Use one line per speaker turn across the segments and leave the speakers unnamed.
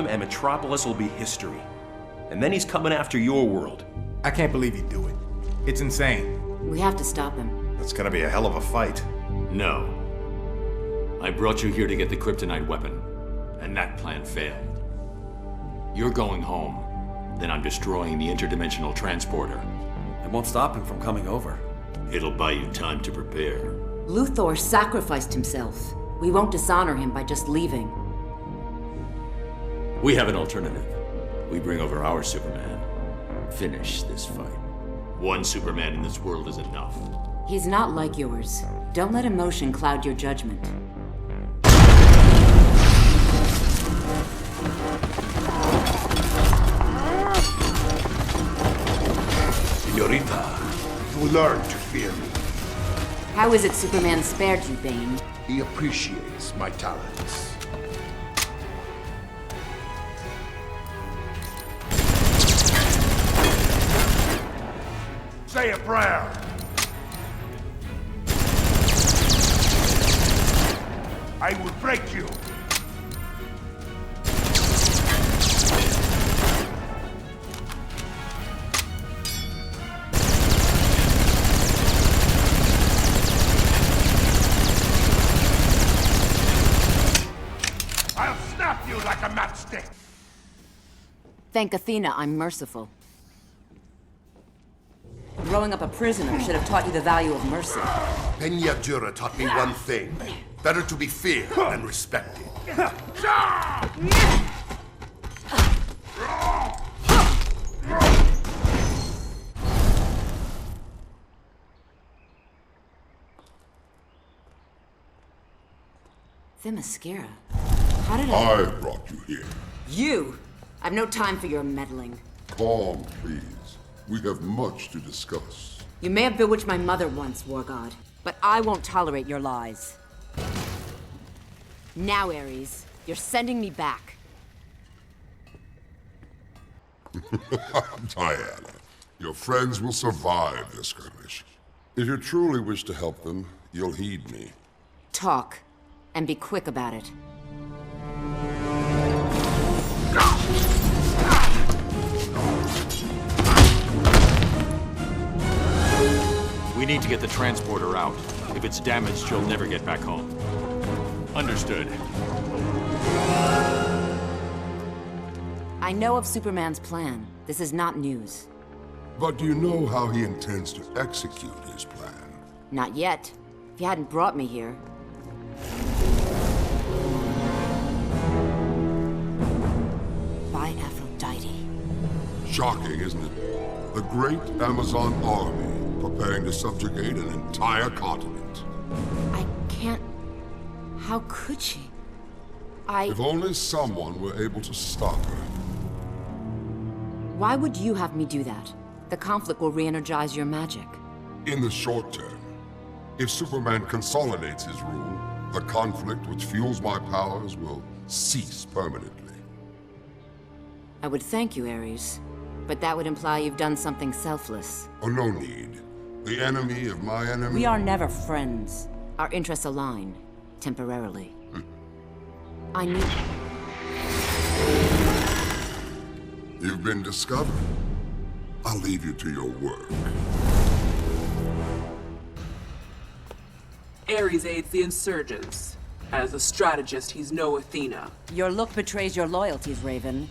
them and Metropolis will be history. And then he's coming after your world.
I can't believe he'd do it. It's insane.
We have to stop him.
That's gonna be a hell of a fight.
No. I brought you here to get the kryptonite weapon, and that plan failed. You're going home. Then I'm destroying the interdimensional transporter.
It won't stop him from coming over.
It'll buy you time to prepare.
Luthor sacrificed himself. We won't dishonor him by just leaving.
We have an alternative. We bring over our Superman. Finish this fight. One Superman in this world is enough.
He's not like yours. Don't let emotion cloud your judgment.
Señorita, you learn to fear me.
How is it Superman spared you, Bane?
He appreciates my talents. Say a prayer. I will break you. I'll snap you like a matchstick.
Thank Athena I'm merciful. Growing up a prisoner should have taught you the value of mercy.
Peña Dura taught me one thing. Better to be feared than respected.
Themyscira. How did
I brought you here.
You! I've no time for your meddling.
Calm, please. We have much to discuss.
You may have bewitched my mother once, War God, but I won't tolerate your lies. Now, Ares, you're sending me back.
Diana, your friends will survive this skirmish. If you truly wish to help them, you'll heed me.
Talk, and be quick about it.
We need to get the transporter out. If it's damaged, you'll never get back home. Understood.
I know of Superman's plan. This is not news.
But do you know how he intends to execute his plan?
Not yet. If you hadn't brought me here. By Aphrodite.
Shocking, isn't it? The great Amazon army preparing to subjugate an entire continent.
I can't... How could she?
If only someone were able to stop her.
Why would you have me do that? The conflict will re-energize your magic.
In the short term, if Superman consolidates his rule, the conflict which fuels my powers will cease permanently.
I would thank you, Ares. But that would imply you've done something selfless.
Oh, no need. The enemy of my enemy...
We are never friends. Our interests align. Temporarily. I need...
You've been discovered. I'll leave you to your work.
Ares aids the insurgents. As a strategist, he's no Athena.
Your look betrays your loyalties, Raven.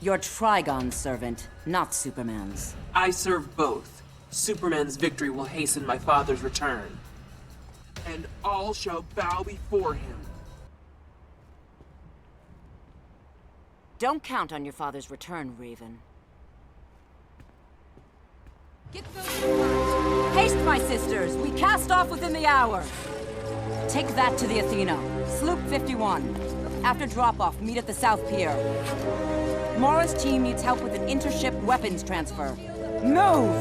You're Trigon's servant, not Superman's.
I serve both. Superman's victory will hasten my father's return. And all shall bow before him.
Don't count on your father's return, Raven. Get those... Haste, my sisters! We cast off within the hour! Take that to the Athena. Sloop 51. After drop-off, meet at the South Pier. Mora's team needs help with an intership weapons transfer. Move!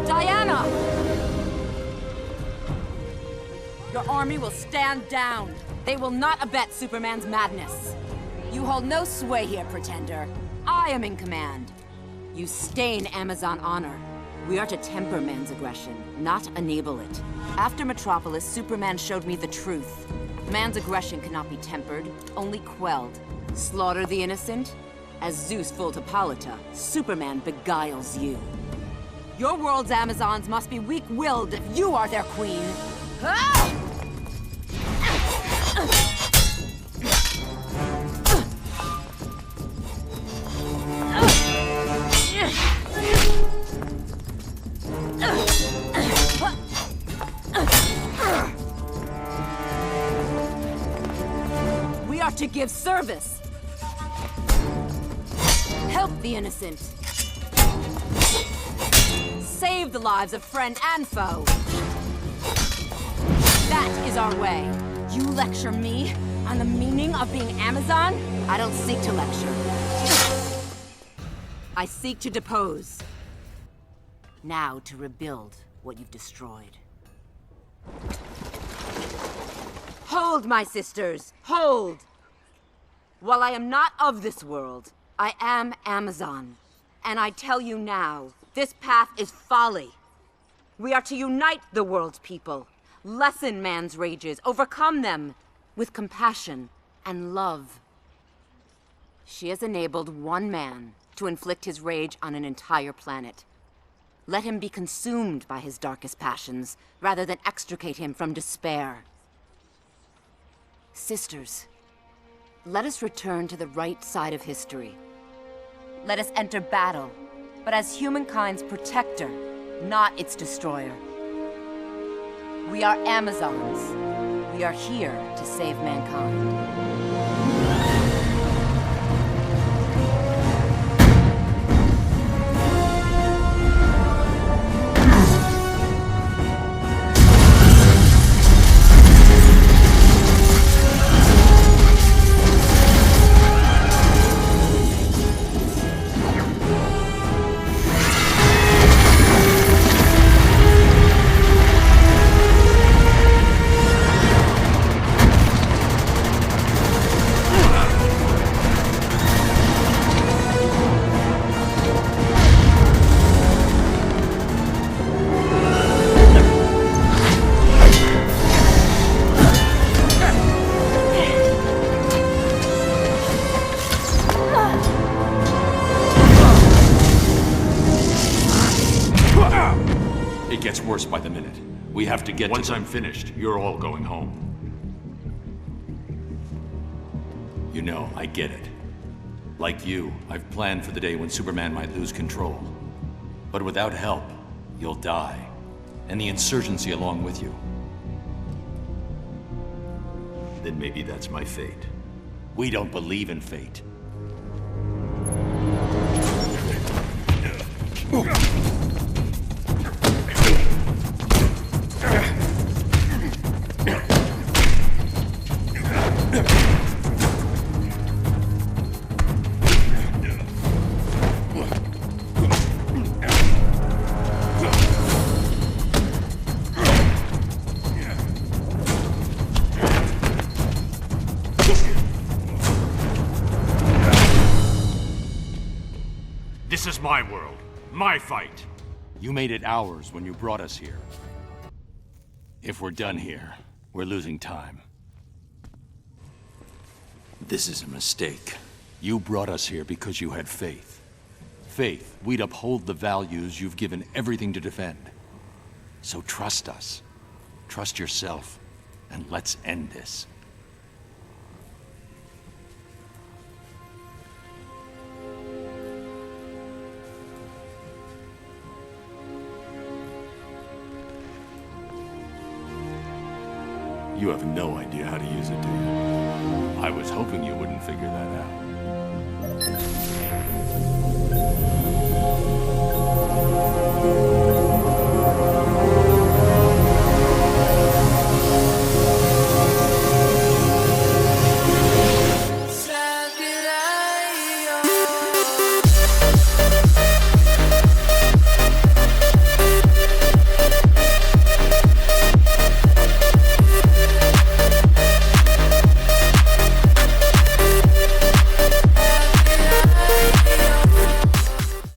Diana! Your army will stand down. They will not abet Superman's madness. You hold no sway here, Pretender. I am in command. You stain Amazon honor. We are to temper man's aggression, not enable it. After Metropolis, Superman showed me the truth. Man's aggression cannot be tempered, only quelled. Slaughter the innocent? As Zeus fooled Hippolyta, Superman beguiles you. Your world's Amazons must be weak-willed if you are their queen. Ah! We are to give service. Help the innocent. Save the lives of friend and foe. That is our way. You lecture me on the meaning of being Amazon? I don't seek to lecture. I seek to depose. Now to rebuild what you've destroyed. Hold, my sisters, hold! While I am not of this world, I am Amazon. And I tell you now, this path is folly. We are to unite the world's people, lessen man's rages, overcome them with compassion and love. She has enabled one man to inflict his rage on an entire planet. Let him be consumed by his darkest passions, rather than extricate him from despair. Sisters, let us return to the right side of history. Let us enter battle, but as humankind's protector, not its destroyer. We are Amazons. We are here to save mankind.
Worse by the minute. We have to get Once I'm finished, you're all going home. You know, I get it. Like you, I've planned for the day when Superman might lose control. But without help, you'll die. And the insurgency along with you. Then maybe that's my fate. We don't believe in fate. This is my world, my fight. You made it ours when you brought us here. If we're done here, we're losing time. This is a mistake. You brought us here because you had faith. Faith we'd uphold the values you've given everything to defend. So trust us. Trust yourself. And let's end this. You have no idea how to use it, do you? I was hoping you wouldn't figure that out.